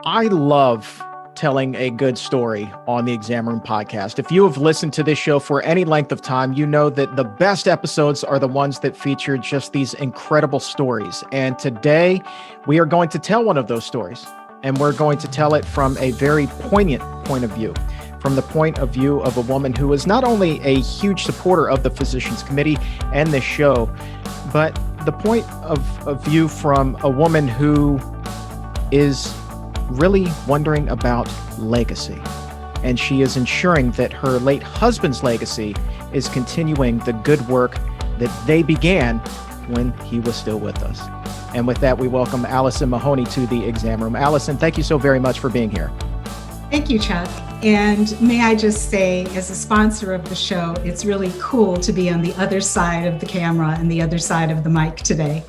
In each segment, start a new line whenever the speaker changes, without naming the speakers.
I love telling a good story on the Exam Room podcast. If you have listened to this show for any length of time, you know that the best episodes are the ones that feature just these incredible stories. And today we are going to tell one of those stories, and we're going to tell it from a very poignant point of view. From the point of view of a woman who is not only a huge supporter of the Physicians Committee and this show, but the point of view from a woman who is really wondering about legacy. And she is ensuring that her late husband's legacy is continuing the good work that they began when he was still with us. And with that, we welcome Alysoun Mahoney to the Exam Room. Alysoun, thank you so very much for being here.
Thank you, Chuck. And may I just say, as a sponsor of the show, it's really cool to be on the other side of the camera and the other side of the mic today.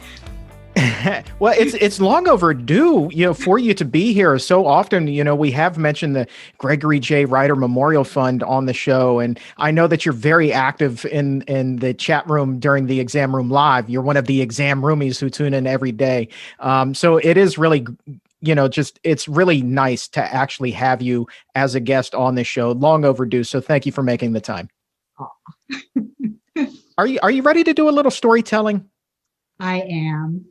Well, it's long overdue, for you to be here. So often, we have mentioned the Gregory J. Reiter Memorial Fund on the show, and I know that you're very active in the chat room during the Exam Room Live. You're one of the exam roomies who tune in every day. So it is really, it's really nice to actually have you as a guest on this show. Long overdue. So thank you for making the time. Are you ready to do a little storytelling?
I am.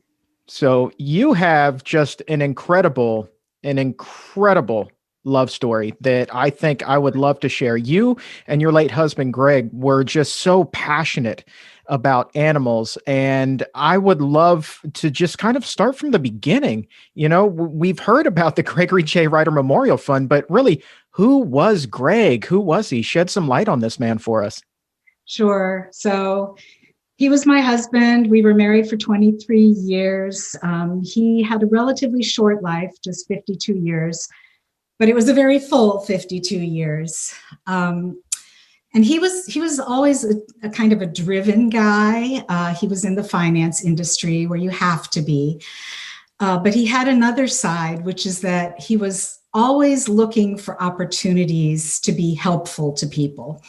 So you have just an incredible love story that I think I would love to share. You and your late husband, Greg, were just so passionate about animals. And I would love to just kind of start from the beginning. We've heard about the Gregory J. Reiter Memorial Fund, but really, who was Greg? Who was he? Shed some light on this man for us.
Sure. So he was my husband. We were married for 23 years. He had a relatively short life, just 52 years, but it was a very full 52 years. And he was always a kind of a driven guy. He was in the finance industry where you have to be. But he had another side, which is that he was always looking for opportunities to be helpful to people.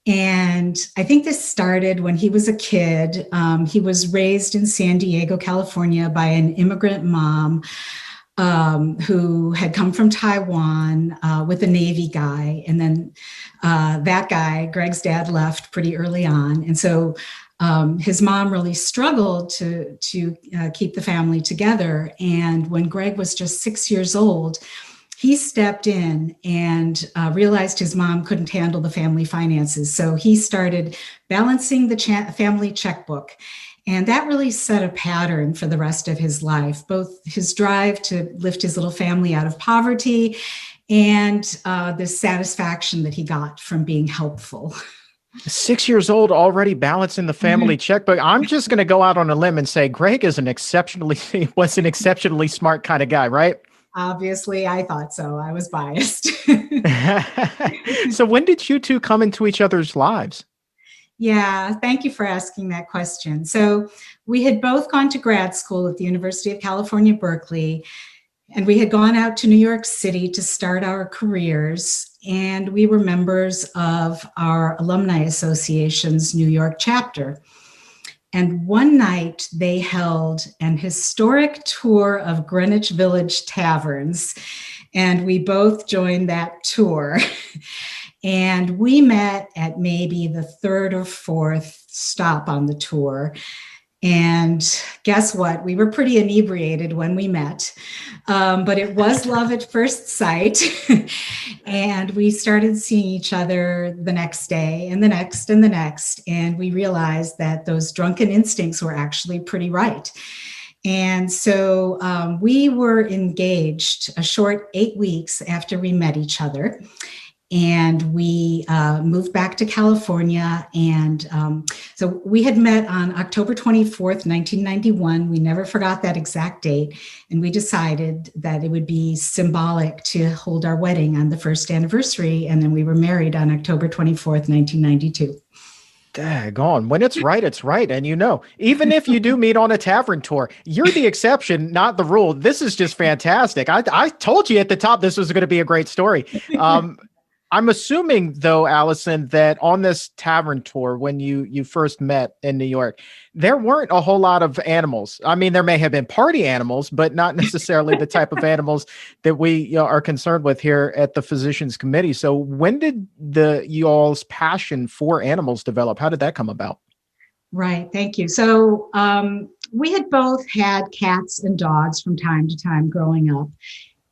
And I think this started when he was a kid. He was raised in San Diego, California by an immigrant mom who had come from Taiwan with a Navy guy. And then that guy, Greg's dad, left pretty early on. And so his mom really struggled to keep the family together. And when Greg was just 6 years old, he stepped in and realized his mom couldn't handle the family finances. So he started balancing the family checkbook. And that really set a pattern for the rest of his life, both his drive to lift his little family out of poverty and the satisfaction that he got from being helpful.
6 years old, already balancing the family checkbook. I'm just going to go out on a limb and say Greg is was an exceptionally smart kind of guy, right?
Obviously, I thought so. I was biased.
So when did you two come into each other's lives?
Yeah, thank you for asking that question. So we had both gone to grad school at the University of California, Berkeley, and we had gone out to New York City to start our careers. And we were members of our Alumni Association's New York chapter. And one night they held an historic tour of Greenwich Village taverns, and we both joined that tour. And we met at maybe the third or fourth stop on the tour. And guess what? We were pretty inebriated when we met, but it was love at first sight. And we started seeing each other the next day and the next and the next. And we realized that those drunken instincts were actually pretty right. And so we were engaged a short 8 weeks after we met each other. And we moved back to California. And so we had met on October 24th, 1991. We never forgot that exact date. And we decided that it would be symbolic to hold our wedding on the first anniversary. And then we were married on October 24th, 1992.
Daggone. When it's right, it's right. And even if you do meet on a tavern tour, you're the exception, not the rule. This is just fantastic. I told you at the top this was going to be a great story. I'm assuming, though, Alysoun, that on this tavern tour, when you first met in New York, there weren't a whole lot of animals. I mean, there may have been party animals, but not necessarily the type of animals that we are concerned with here at the Physicians Committee. So, when did you all's passion for animals develop? How did that come about?
Right. Thank you. So we had both had cats and dogs from time to time growing up.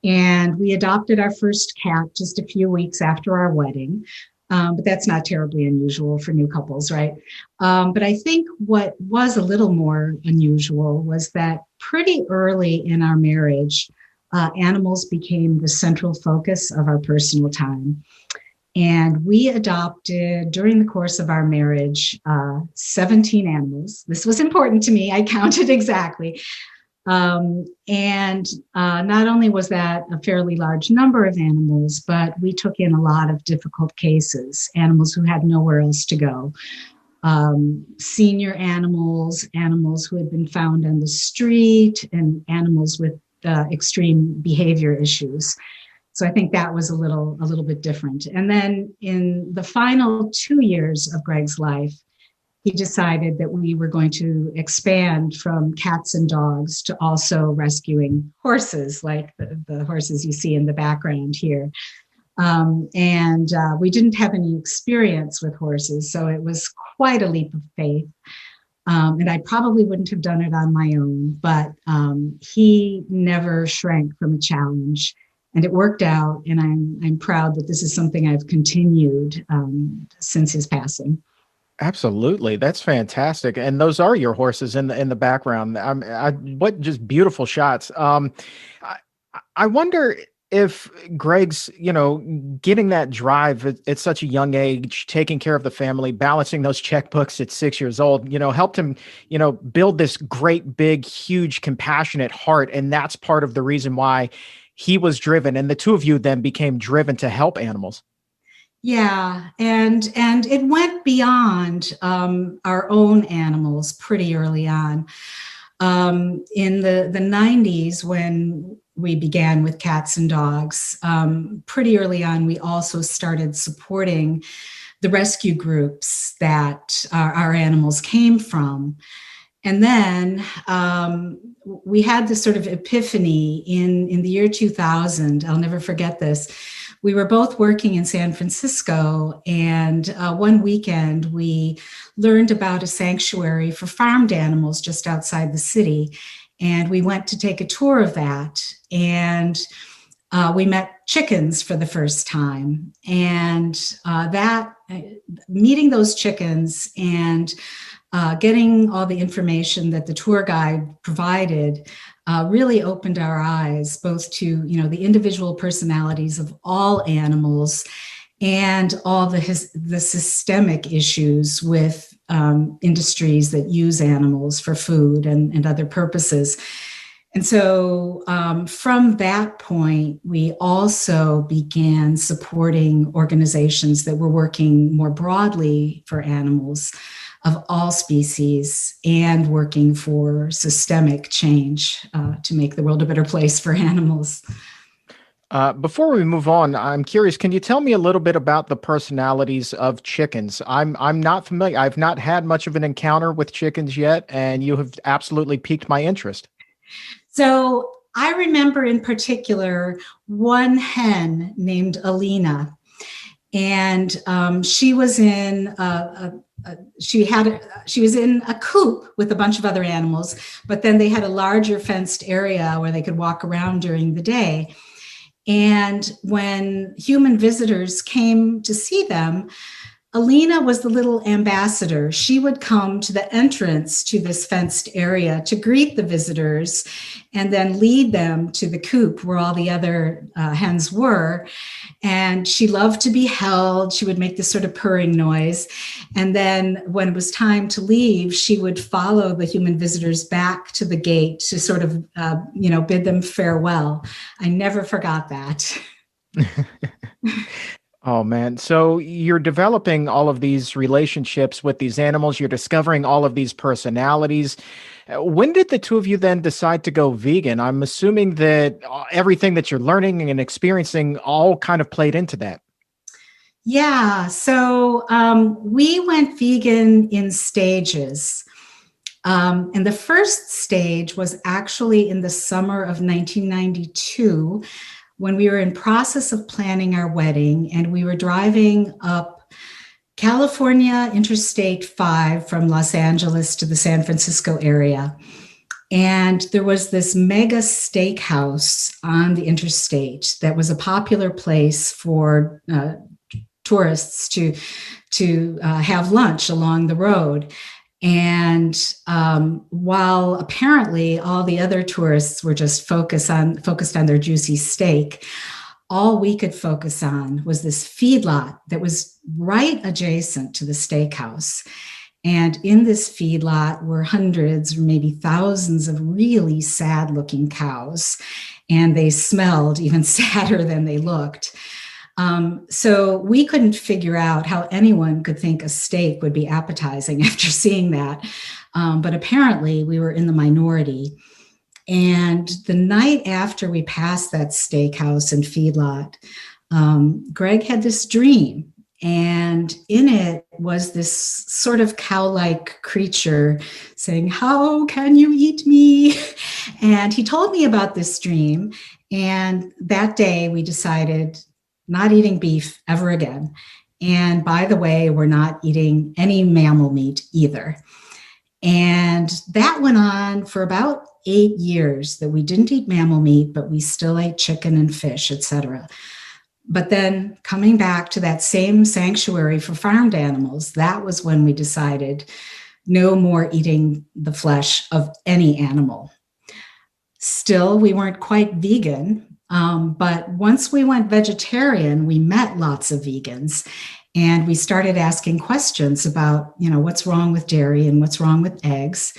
And we adopted our first cat just a few weeks after our wedding. But that's not terribly unusual for new couples, right? But I think what was a little more unusual was that pretty early in our marriage, animals became the central focus of our personal time. And we adopted, during the course of our marriage, 17 animals. This was important to me. I counted exactly. And not only was that a fairly large number of animals, but we took in a lot of difficult cases, animals who had nowhere else to go. Senior animals, animals who had been found on the street, and animals with extreme behavior issues. So I think that was a little bit different. And then in the final 2 years of Greg's life, he decided that we were going to expand from cats and dogs to also rescuing horses, like the horses you see in the background here. And we didn't have any experience with horses, so it was quite a leap of faith. And I probably wouldn't have done it on my own, but he never shrank from a challenge. And it worked out, and I'm proud that this is something I've continued since his passing.
Absolutely, that's fantastic, and those are your horses in the background. What just beautiful shots. I wonder if Greg's, getting that drive at such a young age, taking care of the family, balancing those checkbooks at 6 years old, helped him, build this great, big, huge, compassionate heart, and that's part of the reason why he was driven, and the two of you then became driven to help animals.
Yeah, and it went beyond our own animals pretty early on. In the 90s, when we began with cats and dogs, pretty early on, we also started supporting the rescue groups that our animals came from. And then we had this sort of epiphany in the year 2000. I'll never forget this. We were both working in San Francisco, and one weekend we learned about a sanctuary for farmed animals just outside the city. And we went to take a tour of that, and we met chickens for the first time. And meeting those chickens and getting all the information that the tour guide provided really opened our eyes both to, the individual personalities of all animals and all the systemic issues with industries that use animals for food and other purposes. And so from that point, we also began supporting organizations that were working more broadly for animals of all species and working for systemic change to make the world a better place for animals.
Before we move on, I'm curious, can you tell me a little bit about the personalities of chickens? I'm not familiar. I've not had much of an encounter with chickens yet, and you have absolutely piqued my interest.
So I remember in particular one hen named Alina, and she was in she was in a coop with a bunch of other animals, but then they had a larger fenced area where they could walk around during the day. And when human visitors came to see them, Alina was the little ambassador. She would come to the entrance to this fenced area to greet the visitors and then lead them to the coop where all the other hens were. And she loved to be held. She would make this sort of purring noise. And then when it was time to leave, she would follow the human visitors back to the gate to sort of, bid them farewell. I never forgot that.
Oh, man. So you're developing all of these relationships with these animals. You're discovering all of these personalities. When did the two of you then decide to go vegan? I'm assuming that everything that you're learning and experiencing all kind of played into that.
Yeah, so we went vegan in stages. And the first stage was actually in the summer of 1992 when we were in process of planning our wedding, and we were driving up California Interstate 5 from Los Angeles to the San Francisco area. And there was this mega steakhouse on the interstate that was a popular place for tourists to have lunch along the road. And while apparently all the other tourists were just focused on their juicy steak, all we could focus on was this feedlot that was right adjacent to the steakhouse. And in this feedlot were hundreds or maybe thousands of really sad looking cows. And they smelled even sadder than they looked. So we couldn't figure out how anyone could think a steak would be appetizing after seeing that. But apparently we were in the minority. And the night after we passed that steakhouse and feedlot, Greg had this dream. And in it was this sort of cow-like creature saying, "How can you eat me?" And he told me about this dream. And that day we decided not eating beef ever again. And by the way, we're not eating any mammal meat either. And that went on for about 8 years, that we didn't eat mammal meat, but we still ate chicken and fish, etc. But then coming back to that same sanctuary for farmed animals, that was when we decided no more eating the flesh of any animal. Still, we weren't quite vegan. But once we went vegetarian, we met lots of vegans, and we started asking questions about, what's wrong with dairy and what's wrong with eggs.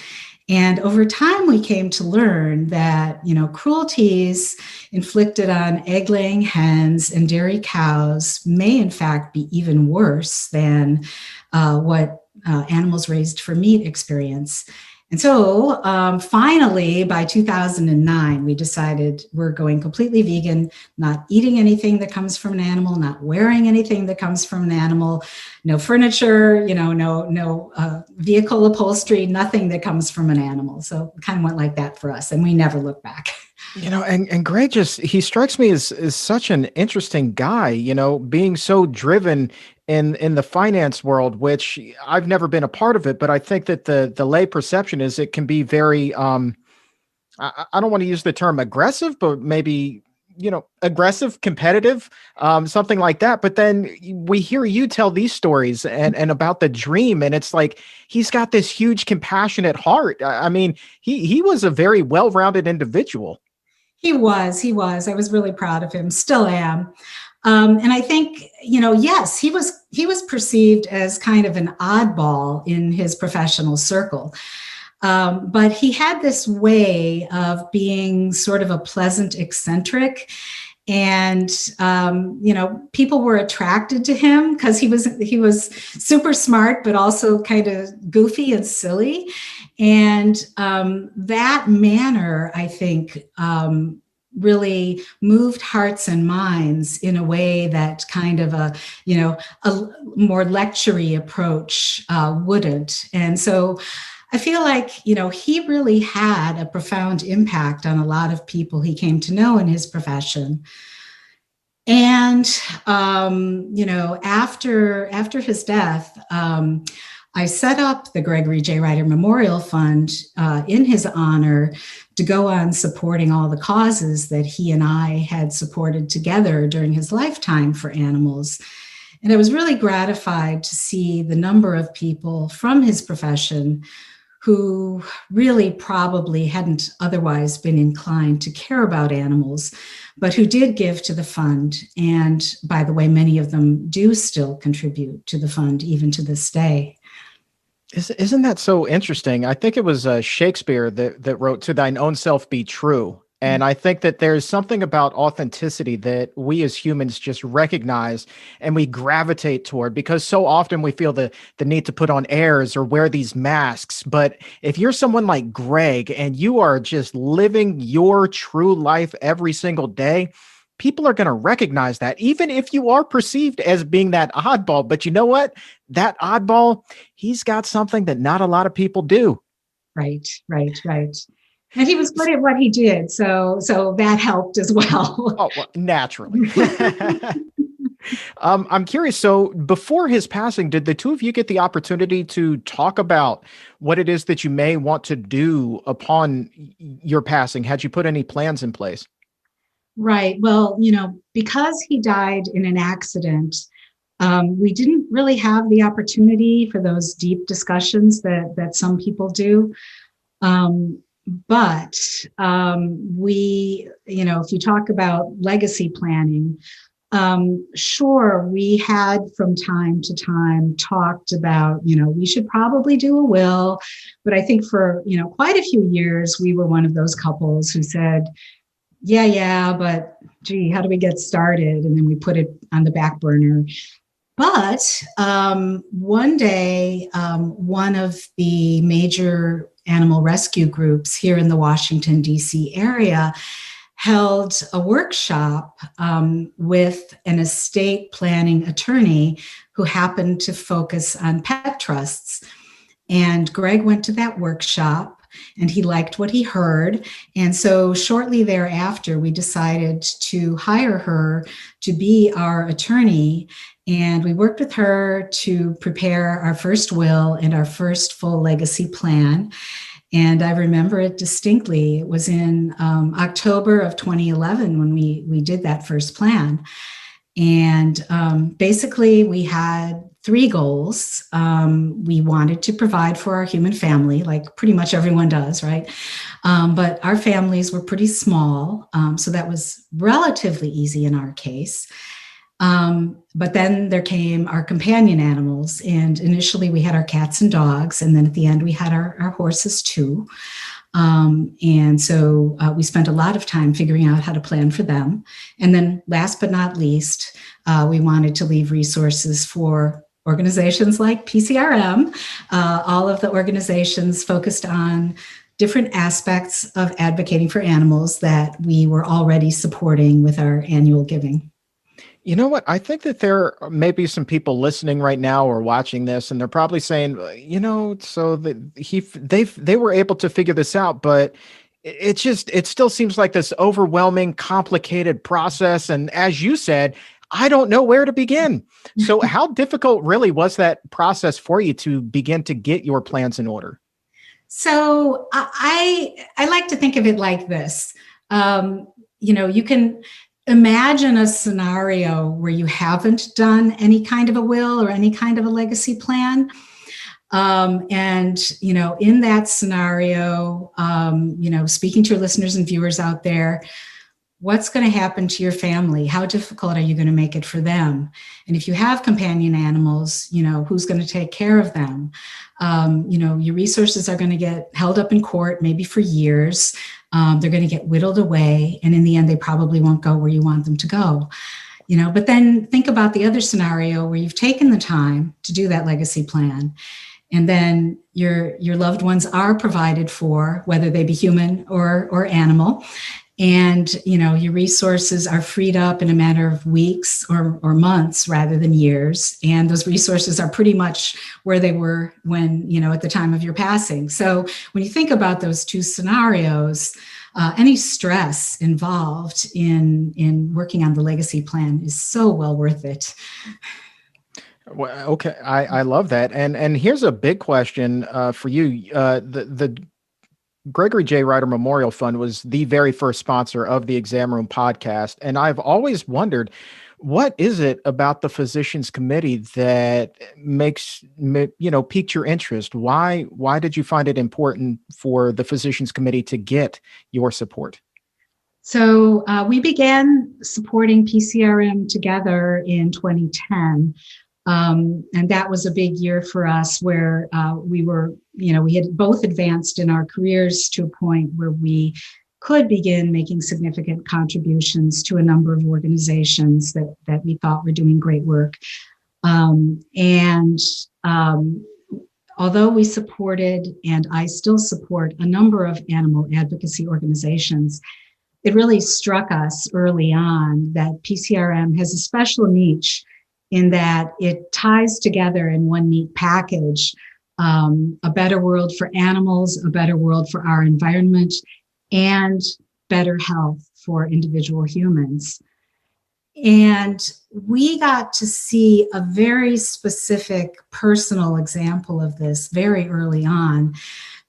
And over time, we came to learn that, cruelties inflicted on egg-laying hens and dairy cows may, in fact, be even worse than what animals raised for meat experience. And so finally, by 2009, we decided we're going completely vegan, not eating anything that comes from an animal, not wearing anything that comes from an animal, no furniture, no vehicle upholstery, nothing that comes from an animal. So it kind of went like that for us, and we never looked back.
And Greg he strikes me as such an interesting guy, being so driven in the finance world, which I've never been a part of it, but I think that the lay perception is it can be very, I don't want to use the term aggressive, but maybe, aggressive, competitive, something like that. But then we hear you tell these stories and about the dream, and it's like, he's got this huge compassionate heart. I mean, he was a very well-rounded individual.
He was. I was really proud of him, still am. And I think, yes, he was perceived as kind of an oddball in his professional circle. But he had this way of being sort of a pleasant eccentric. And, people were attracted to him because he was super smart, but also kind of goofy and silly. And that manner, I think, really moved hearts and minds in a way that kind of a more lecture-y approach wouldn't. And so I feel like, he really had a profound impact on a lot of people he came to know in his profession. And, after his death, I set up the Gregory J. Reiter Memorial Fund in his honor to go on supporting all the causes that he and I had supported together during his lifetime for animals. And I was really gratified to see the number of people from his profession who really probably hadn't otherwise been inclined to care about animals, but who did give to the fund. And by the way, many of them do still contribute to the fund even to this day.
Isn't that so interesting? I think it was Shakespeare that wrote, "To thine own self be true." And I think that there's something about authenticity that we as humans just recognize and we gravitate toward, because so often we feel the need to put on airs or wear these masks. But if you're someone like Greg and you are just living your true life every single day, people are going to recognize that, even if you are perceived as being that oddball. But you know what? That oddball, he's got something that not a lot of people do.
Right. And he was good at what he did, so that helped as well.
Oh, well, naturally. I'm curious. So before his passing, did the two of you get the opportunity to talk about what it is that you may want to do upon your passing? Had you put any plans in place?
Right. Well, because he died in an accident, we didn't really have the opportunity for those deep discussions that some people do. But we, if you talk about legacy planning, sure, we had from time to time talked about, we should probably do a will. But I think for, quite a few years, we were one of those couples who said, yeah, but gee, how do we get started? And then we put it on the back burner. But one day, one of the major animal rescue groups here in the Washington, D.C. area held a workshop with an estate planning attorney who happened to focus on pet trusts. And Greg went to that workshop and he liked what he heard. And so shortly thereafter, we decided to hire her to be our attorney. And we worked with her to prepare our first will and our first full legacy plan. And I remember it distinctly. It was in October of 2011 when we did that first plan. And basically, we had three goals. We wanted to provide for our human family, like pretty much everyone does, right? But our families were pretty small, so that was relatively easy in our case. But then there came our companion animals, and initially we had our cats and dogs, and then at the end we had our horses too. And so we spent a lot of time figuring out how to plan for them. And then last but not least, we wanted to leave resources for organizations like PCRM, all of the organizations focused on different aspects of advocating for animals that we were already supporting with our annual giving.
You know what? I think that there may be some people listening right now or watching this, and they're probably saying, so they were able to figure this out, but it still seems like this overwhelming, complicated process. And as you said, I don't know where to begin. So how difficult really was that process for you to begin to get your plans in order?
So I like to think of it like this. You can imagine a scenario where you haven't done any kind of a will or any kind of a legacy plan. In that scenario, speaking to your listeners and viewers out there, what's going to happen to your family? How difficult are you going to make it for them? And if you have companion animals, who's going to take care of them? Your resources are going to get held up in court, maybe for years. They're going to get whittled away. And in the end, they probably won't go where you want them to go. But then think about the other scenario where you've taken the time to do that legacy plan. And then your loved ones are provided for, whether they be human or animal. And, your resources are freed up in a matter of weeks or months rather than years. And those resources are pretty much where they were when, at the time of your passing. So when you think about those two scenarios, any stress involved in working on the legacy plan is so well worth it.
Well, okay. I love that. And here's a big question for you. The Gregory J. Reiter Memorial Fund was the very first sponsor of the Exam Room podcast. And I've always wondered, what is it about the Physicians Committee that piqued your interest? Why did you find it important for the Physicians Committee to get your support?
So we began supporting PCRM together in 2010. And that was a big year for us where we had both advanced in our careers to a point where we could begin making significant contributions to a number of organizations that we thought were doing great work. Although we supported, and I still support, a number of animal advocacy organizations, it really struck us early on that PCRM has a special niche in that it ties together in one neat package a better world for animals, a better world for our environment, and better health for individual humans. And we got to see a very specific personal example of this very early on,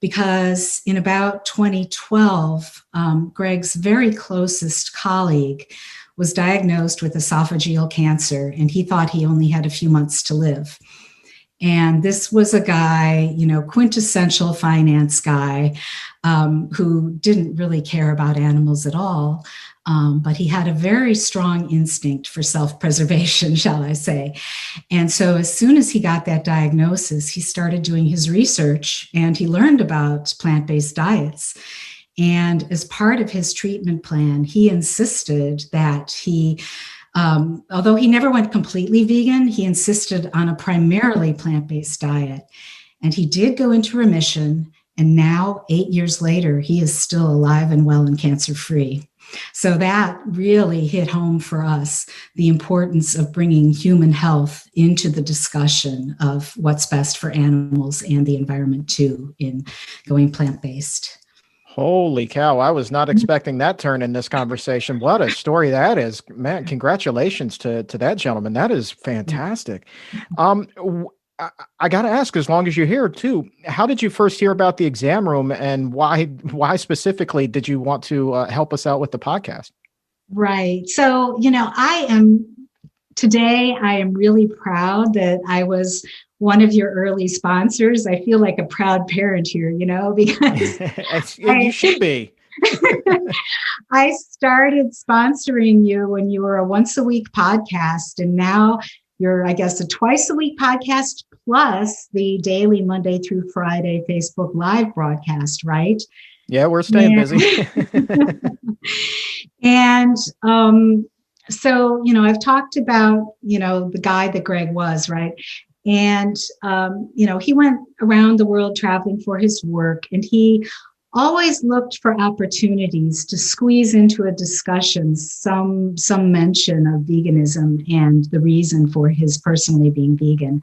because in about 2012, Greg's very closest colleague was diagnosed with esophageal cancer, and he thought he only had a few months to live. And this was a guy, quintessential finance guy, who didn't really care about animals at all. But he had a very strong instinct for self-preservation, shall I say. And so as soon as he got that diagnosis, he started doing his research and he learned about plant-based diets. And as part of his treatment plan, he insisted that although he never went completely vegan, he insisted on a primarily plant-based diet. And he did go into remission. And now, 8 years later, he is still alive and well and cancer-free. So that really hit home for us, the importance of bringing human health into the discussion of what's best for animals and the environment too in going plant-based.
Holy cow. I was not expecting that turn in this conversation. What a story that is. Man, congratulations to that gentleman. That is fantastic. I got to ask, as long as you're here too, how did you first hear about the exam room, and why specifically did you want to help us out with the podcast?
Right. So, I am really proud that I was one of your early sponsors. I feel like a proud parent here, because
you should be.
I started sponsoring you when you were a once a week podcast, and now you're, I guess, a twice a week podcast plus the daily Monday through Friday Facebook Live broadcast, right?
Yeah, we're staying busy.
And so, I've talked about, the guy that Greg was, right? And, he went around the world traveling for his work, and he always looked for opportunities to squeeze into a discussion some mention of veganism and the reason for his personally being vegan.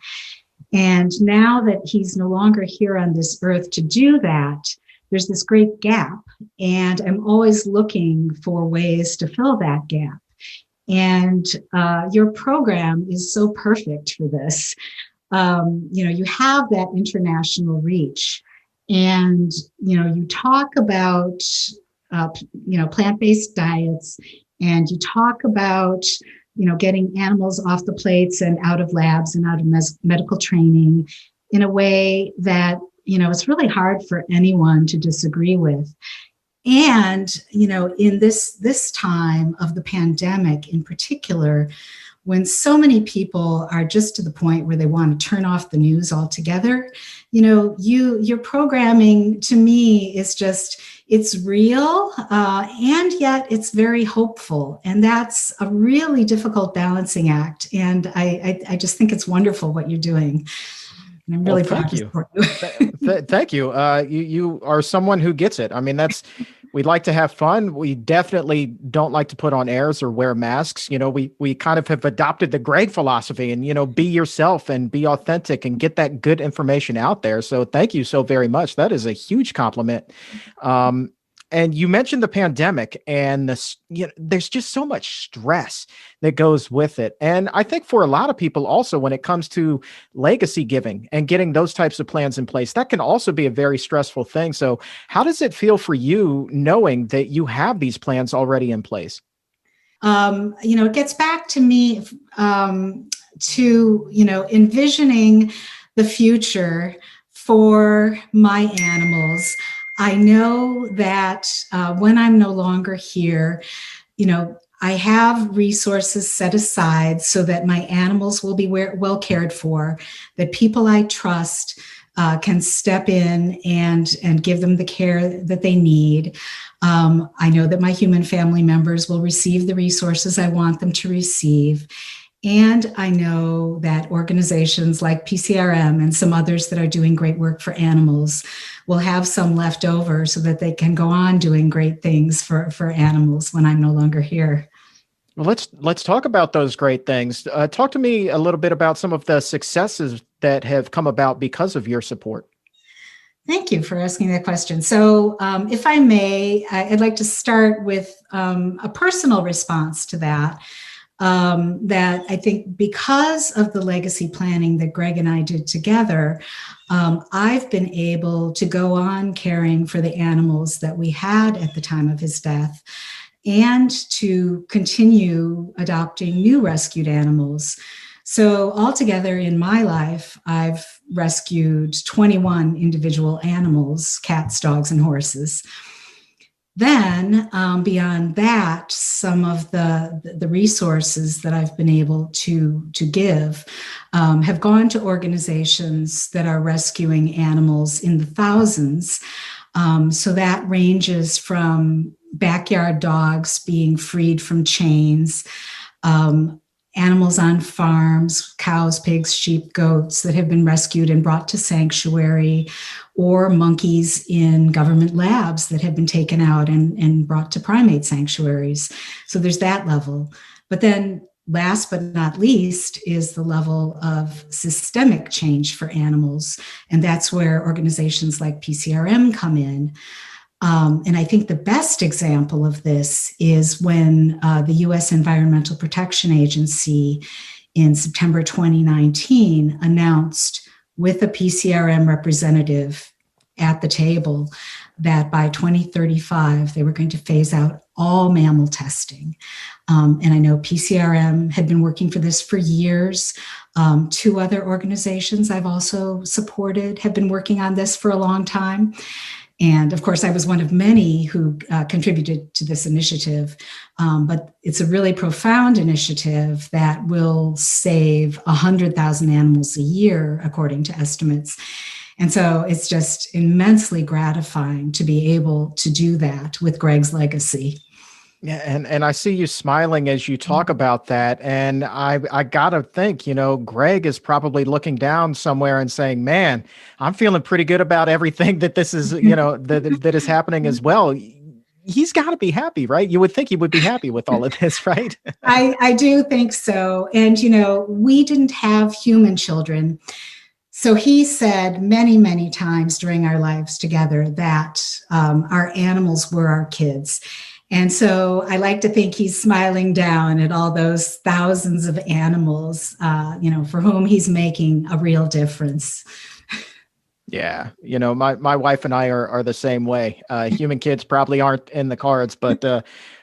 And now that he's no longer here on this earth to do that, there's this great gap, and I'm always looking for ways to fill that gap. And your program is so perfect for this. You have that international reach. And, you talk about, plant-based diets, and you talk about, getting animals off the plates and out of labs and out of medical training in a way that, it's really hard for anyone to disagree with. And, in this time of the pandemic in particular, when so many people are just to the point where they want to turn off the news altogether, your programming to me is just, it's real, and yet it's very hopeful. And that's a really difficult balancing act. And I just think it's wonderful what you're doing. And I'm really proud to support you.
Thank you. You are someone who gets it. I mean, we like to have fun. We definitely don't like to put on airs or wear masks. We kind of have adopted the Greg philosophy and, be yourself and be authentic and get that good information out there. So thank you so very much. That is a huge compliment. And you mentioned the pandemic, and there's just so much stress that goes with it. And I think for a lot of people also, when it comes to legacy giving and getting those types of plans in place, that can also be a very stressful thing. So how does it feel for you knowing that you have these plans already in place?
It gets back to me to envisioning the future for my animals. I know that when I'm no longer here, I have resources set aside so that my animals will be well cared for, that people I trust can step in and give them the care that they need. I know that my human family members will receive the resources I want them to receive. And I know that organizations like PCRM and some others that are doing great work for animals will have some left over so that they can go on doing great things for animals when I'm no longer here.
Well, let's talk about those great things. Talk to me a little bit about some of the successes that have come about because of your support.
Thank you for asking that question. So, if I may, I'd like to start with a personal response to that. That I think because of the legacy planning that Greg and I did together, I've been able to go on caring for the animals that we had at the time of his death and to continue adopting new rescued animals. So altogether in my life, I've rescued 21 individual animals, cats, dogs, and horses. Then beyond that, some of the resources that I've been able to give have gone to organizations that are rescuing animals in the thousands. So that ranges from backyard dogs being freed from chains, animals on farms, cows, pigs, sheep, goats that have been rescued and brought to sanctuary, or monkeys in government labs that have been taken out and brought to primate sanctuaries. So there's that level. But then last but not least is the level of systemic change for animals. And that's where organizations like PCRM come in. And I think the best example of this is when the U.S. Environmental Protection Agency in September 2019 announced with a PCRM representative at the table that by 2035, they were going to phase out all mammal testing. And I know PCRM had been working for this for years. Two other organizations I've also supported have been working on this for a long time. And of course, I was one of many who contributed to this initiative, but it's a really profound initiative that will save 100,000 animals a year, according to estimates. And so it's just immensely gratifying to be able to do that with Greg's legacy.
Yeah, and I see you smiling as you talk about that, and I gotta think, Greg is probably looking down somewhere and saying, "Man, I'm feeling pretty good about everything that this is, that is happening as well." He's got to be happy, right? You would think he would be happy with all of this, right?
I do think so, and we didn't have human children. So he said many, many times during our lives together that our animals were our kids. And so I like to think he's smiling down at all those thousands of animals, for whom he's making a real difference.
Yeah. My wife and I are the same way. Human kids probably aren't in the cards, but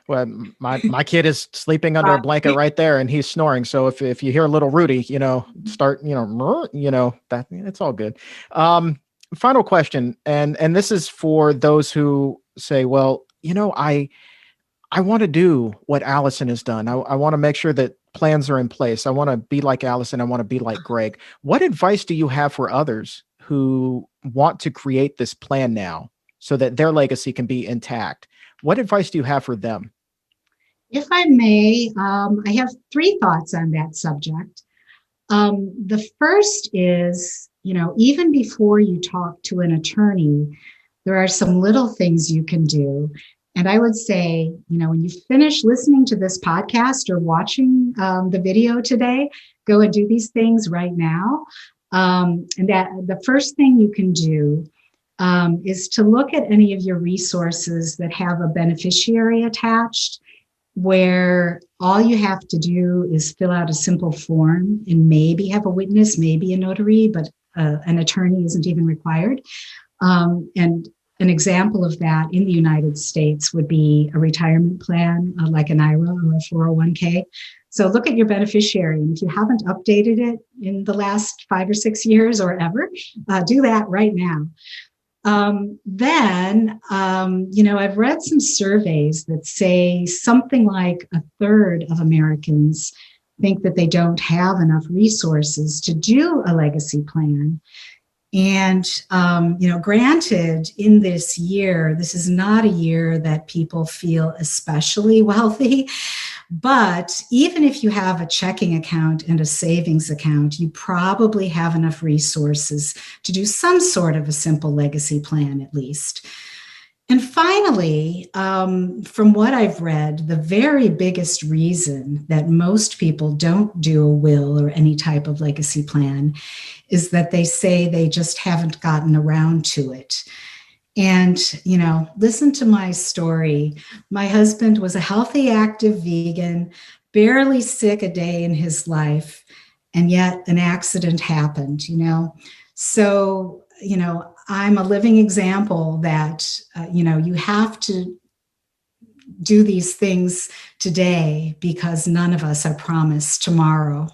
well, my kid is sleeping under a blanket right there and he's snoring. So if you hear little Rudy, start, that it's all good. Final question. And this is for those who say, well, I want to do what Alysoun has done. I want to make sure that plans are in place. I want to be like Alysoun. I want to be like Greg. What advice do you have for others who want to create this plan now so that their legacy can be intact? What advice do you have for them?
If I may, I have three thoughts on that subject. The first is, even before you talk to an attorney, there are some little things you can do. And I would say, when you finish listening to this podcast or watching the video today, go and do these things right now. And that the first thing you can do is to look at any of your resources that have a beneficiary attached, where all you have to do is fill out a simple form and maybe have a witness, maybe a notary, but an attorney isn't even required. And an example of that in the United States would be a retirement plan, like an IRA or a 401k. So look at your beneficiary. And if you haven't updated it in the last 5 or 6 years or ever, do that right now. Then, I've read some surveys that say something like a third of Americans think that they don't have enough resources to do a legacy plan. And, granted, in this year, this is not a year that people feel especially wealthy, But even if you have a checking account and a savings account, you probably have enough resources to do some sort of a simple legacy plan at least. And finally, from what I've read, the very biggest reason that most people don't do a will or any type of legacy plan is that they say they just haven't gotten around to it. And, listen to my story. My husband was a healthy, active vegan, barely sick a day in his life, and yet an accident happened, So, I'm a living example that, you have to do these things today because none of us are promised tomorrow.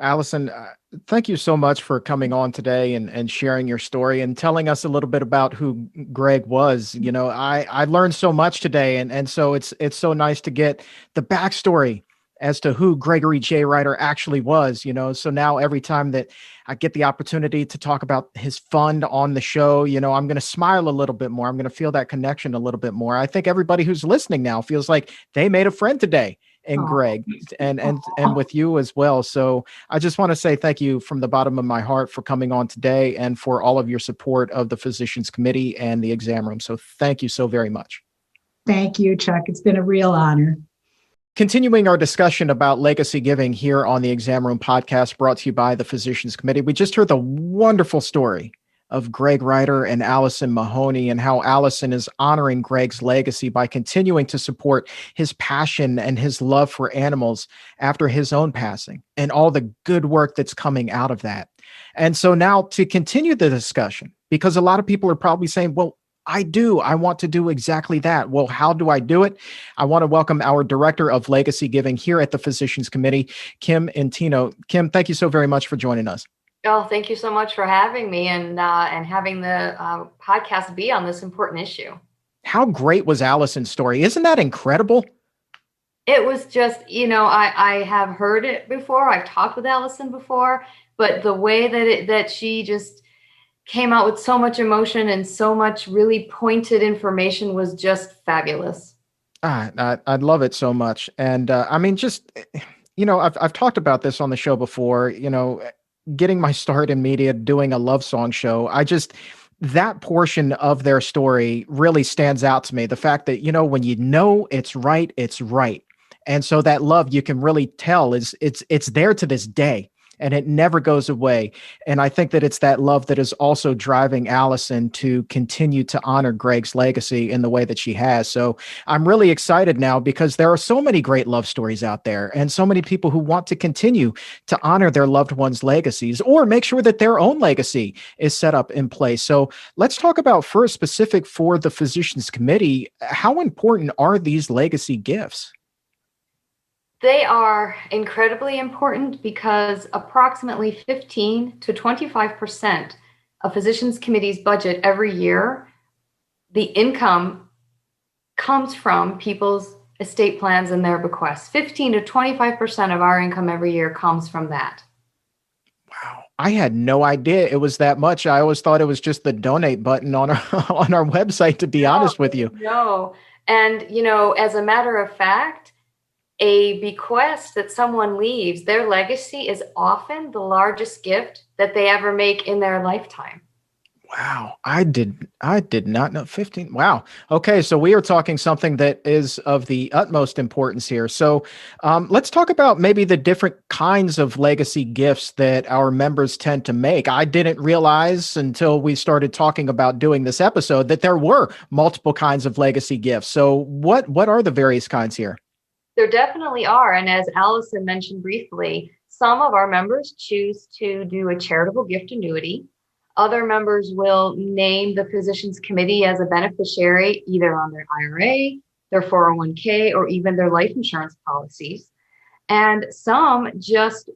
Alysoun, thank you so much for coming on today and sharing your story and telling us a little bit about who Greg was. I learned so much today, and so it's so nice to get the backstory as to who Gregory J. Reiter actually was. So now every time that I get the opportunity to talk about his fund on the show, I'm going to smile a little bit more. I'm going to feel that connection a little bit more. I think everybody who's listening now feels like they made a friend today in Greg and with you as well. So I just want to say thank you from the bottom of my heart for coming on today and for all of your support of the Physicians Committee and the exam room. So thank you so very much.
Thank you, Chuck. It's been a real honor.
Continuing our discussion about legacy giving here on the Exam Room podcast brought to you by the Physicians Committee, we just heard the wonderful story of Greg Reiter and Alysoun Mahoney and how Alysoun is honoring Greg's legacy by continuing to support his passion and his love for animals after his own passing and all the good work that's coming out of that. And so now to continue the discussion, because a lot of people are probably saying, well, I want to do exactly that. Well, how do I do it? I want to welcome our Director of Legacy Giving here at the Physicians Committee, Kim Intino. Kim, thank you so very much for joining us.
Oh, thank you so much for having me and having the podcast be on this important issue.
How great was Alysoun's story? Isn't that incredible?
It was just, I have heard it before. I've talked with Alysoun before, but the way that she just came out with so much emotion and so much really pointed information was just fabulous.
I love it so much. And I've talked about this on the show before, getting my start in media, doing a love song show. That portion of their story really stands out to me. The fact that, when it's right, it's right. And so that love you can really tell it's there to this day. And it never goes away. And I think that it's that love that is also driving Alysoun to continue to honor Greg's legacy in the way that she has. So I'm really excited now because there are so many great love stories out there and so many people who want to continue to honor their loved ones' legacies or make sure that their own legacy is set up in place. So let's talk about first, specific for the Physicians Committee, how important are these legacy gifts?
They are incredibly important because approximately 15 to 25% of Physicians Committee's budget every year, the income comes from people's estate plans and their bequests. 15 to 25% of our income every year comes from that.
Wow. I had no idea it was that much. I always thought it was just the donate button on our website, to be honest with you.
No. And, as a matter of fact, a bequest that someone leaves, their legacy is often the largest gift that they ever make in their lifetime.
Wow. I did not know 15. Wow. Okay. So we are talking something that is of the utmost importance here. So let's talk about maybe the different kinds of legacy gifts that our members tend to make. I didn't realize until we started talking about doing this episode that there were multiple kinds of legacy gifts. So what are the various kinds here?
There definitely are. And as Alysoun mentioned briefly, some of our members choose to do a charitable gift annuity. Other members will name the Physicians Committee as a beneficiary, either on their IRA, their 401k, or even their life insurance policies. And some just,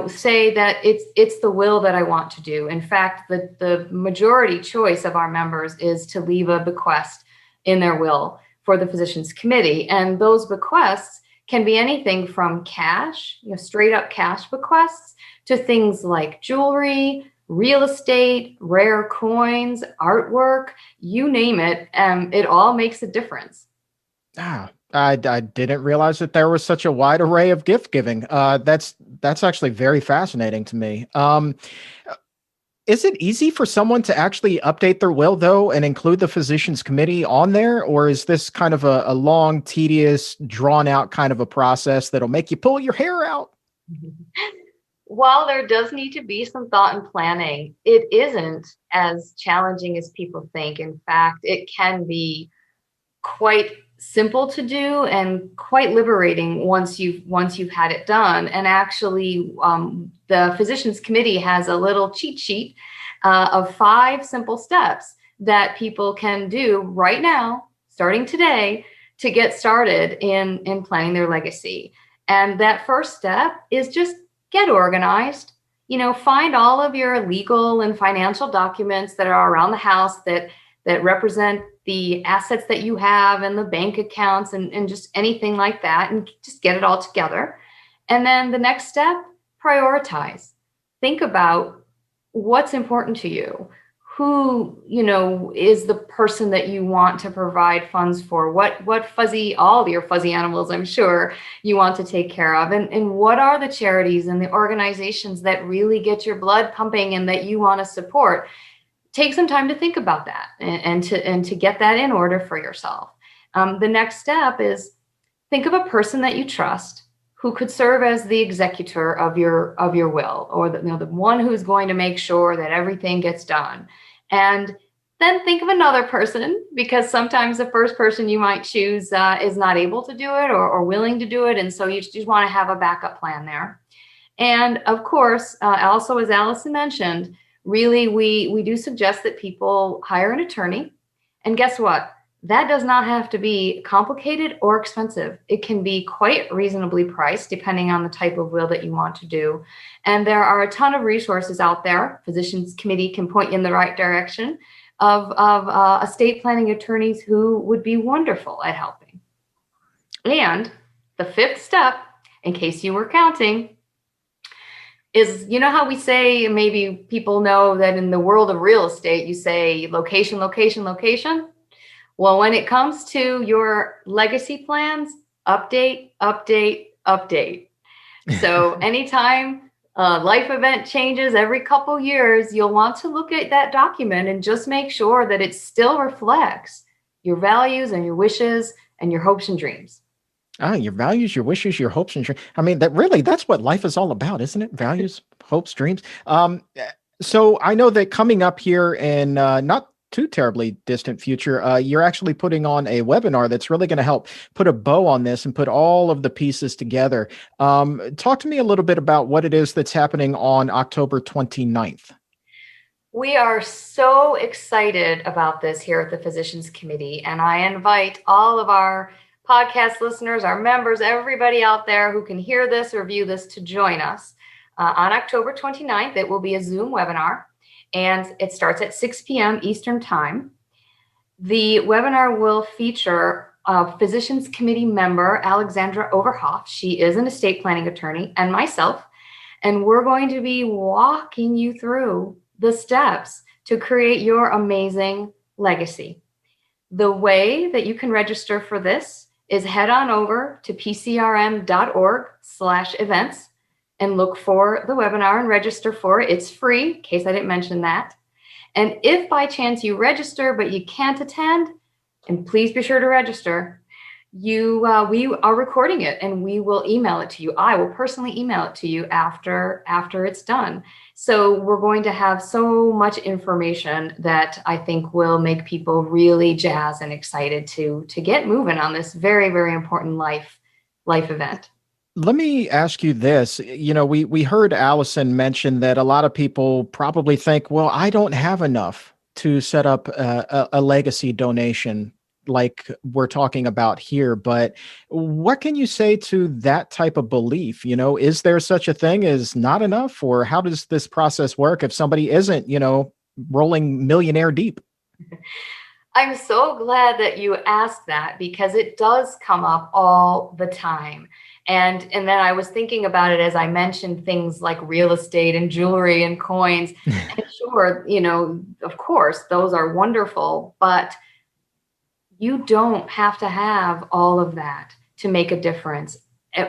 say that it's the will that I want to do. In fact, the majority choice of our members is to leave a bequest in their will for the Physicians Committee. And those bequests can be anything from cash, straight up cash bequests, to things like jewelry, real estate, rare coins, artwork, you name it. It all makes a difference.
I didn't realize that there was such a wide array of gift giving. That's actually very fascinating to me. Is it easy for someone to actually update their will, though, and include the physician's committee on there? Or is this kind of a long, tedious, drawn out kind of a process that'll make you pull your hair out?
While there does need to be some thought and planning, it isn't as challenging as people think. In fact, it can be quite simple to do and quite liberating once you've had it done. And actually, the physician's committee has a little cheat sheet of 5 simple steps that people can do right now, starting today, to get started in planning their legacy. And that first step is just get organized. Find all of your legal and financial documents that are around the house that represent the assets that you have and the bank accounts and just anything like that, and just get it all together. And then the next step, prioritize. Think about what's important to you. Who, is the person that you want to provide funds for? All your fuzzy animals, I'm sure, you want to take care of. And what are the charities and the organizations that really get your blood pumping and that you want to support? Take some time to think about that and to get that in order for yourself. The next step is think of a person that you trust who could serve as the executor of your will, or the one who's going to make sure that everything gets done. And then think of another person, because sometimes the first person you might choose is not able to do it or willing to do it. And so you just want to have a backup plan there. And of course, also, as Alysoun mentioned, really, we do suggest that people hire an attorney. And guess what? That does not have to be complicated or expensive. It can be quite reasonably priced depending on the type of will that you want to do. And there are a ton of resources out there. Physicians Committee can point you in the right direction of estate planning attorneys who would be wonderful at helping. And the 5th step, in case you were counting, is, how we say, maybe people know that in the world of real estate, you say location, location, location. Well, when it comes to your legacy plans, update, update, update. So anytime a life event changes every couple years, you'll want to look at that document and just make sure that it still reflects your values and your wishes and your hopes and dreams.
Your values, your wishes, your hopes and dreams. I mean, that's what life is all about, isn't it? Values, hopes, dreams. So I know that coming up here in not too terribly distant future, you're actually putting on a webinar that's really going to help put a bow on this and put all of the pieces together. Talk to me a little bit about what it is that's happening on October 29th.
We are so excited about this here at the Physicians Committee, and I invite all of our podcast listeners, our members, everybody out there who can hear this or view this to join us. On October 29th, it will be a Zoom webinar, and it starts at 6 p.m. Eastern Time. The webinar will feature Physicians Committee member Alexandra Overhoff. She is an estate planning attorney, and myself, and we're going to be walking you through the steps to create your amazing legacy. The way that you can register for this is head on over to pcrm.org/events and look for the webinar and register for it. It's free, in case I didn't mention that. And if by chance you register but you can't attend, and please be sure to register, we are recording it and we will email it to you. I will personally email it to you after it's done. So we're going to have so much information that I think will make people really jazzed and excited to get moving on this very, very important life event.
Let me ask you this. We heard Alysoun mention that a lot of people probably think, well, I don't have enough to set up a legacy donation like we're talking about here. But what can you say to that type of belief? Is there such a thing as not enough, or how does this process work if somebody isn't, rolling millionaire deep?
I'm so glad that you asked that, because it does come up all the time. And then I was thinking about it as I mentioned things like real estate and jewelry and coins. And sure, of course, those are wonderful, but You don't have to have all of that to make a difference.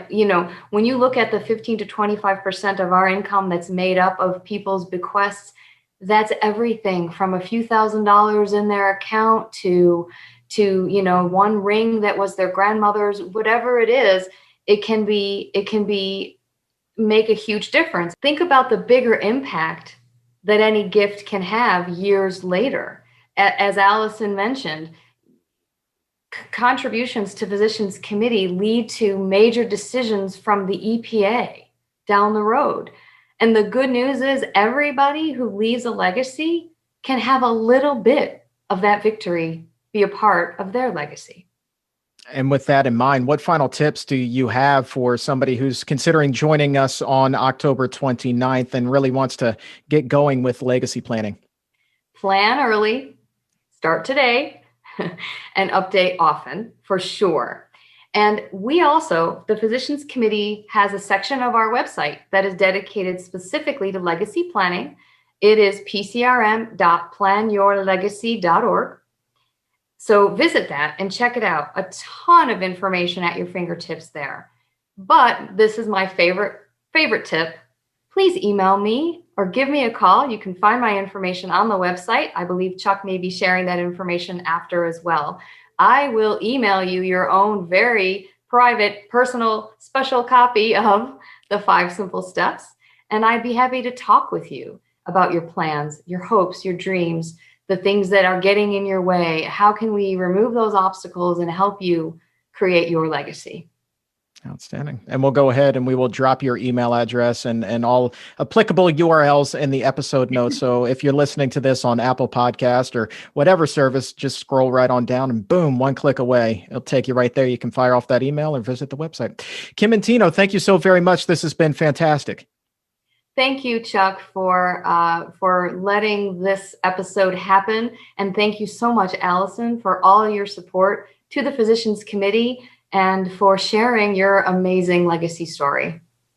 When you look at the 15 to 25% of our income that's made up of people's bequests, that's everything from a few $1,000s in their account to one ring that was their grandmother's, whatever it is. It can be make a huge difference. Think about the bigger impact that any gift can have years later. As Alysoun mentioned, contributions to Physicians Committee lead to major decisions from the EPA down the road. And the good news is everybody who leaves a legacy can have a little bit of that victory be a part of their legacy.
And with that in mind, what final tips do you have for somebody who's considering joining us on October 29th and really wants to get going with legacy planning?
Plan early, start today, and update often, for sure. And we also, the Physicians Committee, has a section of our website that is dedicated specifically to legacy planning. It is pcrm.planyourlegacy.org. So visit that and check it out. A ton of information at your fingertips there. But this is my favorite tip. Please email me or give me a call. You can find my information on the website. I believe Chuck may be sharing that information after as well. I will email you your own very private, personal, special copy of the 5 Simple Steps. And I'd be happy to talk with you about your plans, your hopes, your dreams, the things that are getting in your way. How can we remove those obstacles and help you create your legacy?
Outstanding. And we'll go ahead and we will drop your email address and all applicable URLs in the episode notes. So if you're listening to this on Apple Podcast or whatever service, just scroll right on down and boom, one click away. It'll take you right there. You can fire off that email or visit the website. Kim and Tino, thank you so very much. This has been fantastic.
Thank you, Chuck, for letting this episode happen. And thank you so much, Alysoun, for all your support to the Physicians Committee and for sharing your amazing legacy story.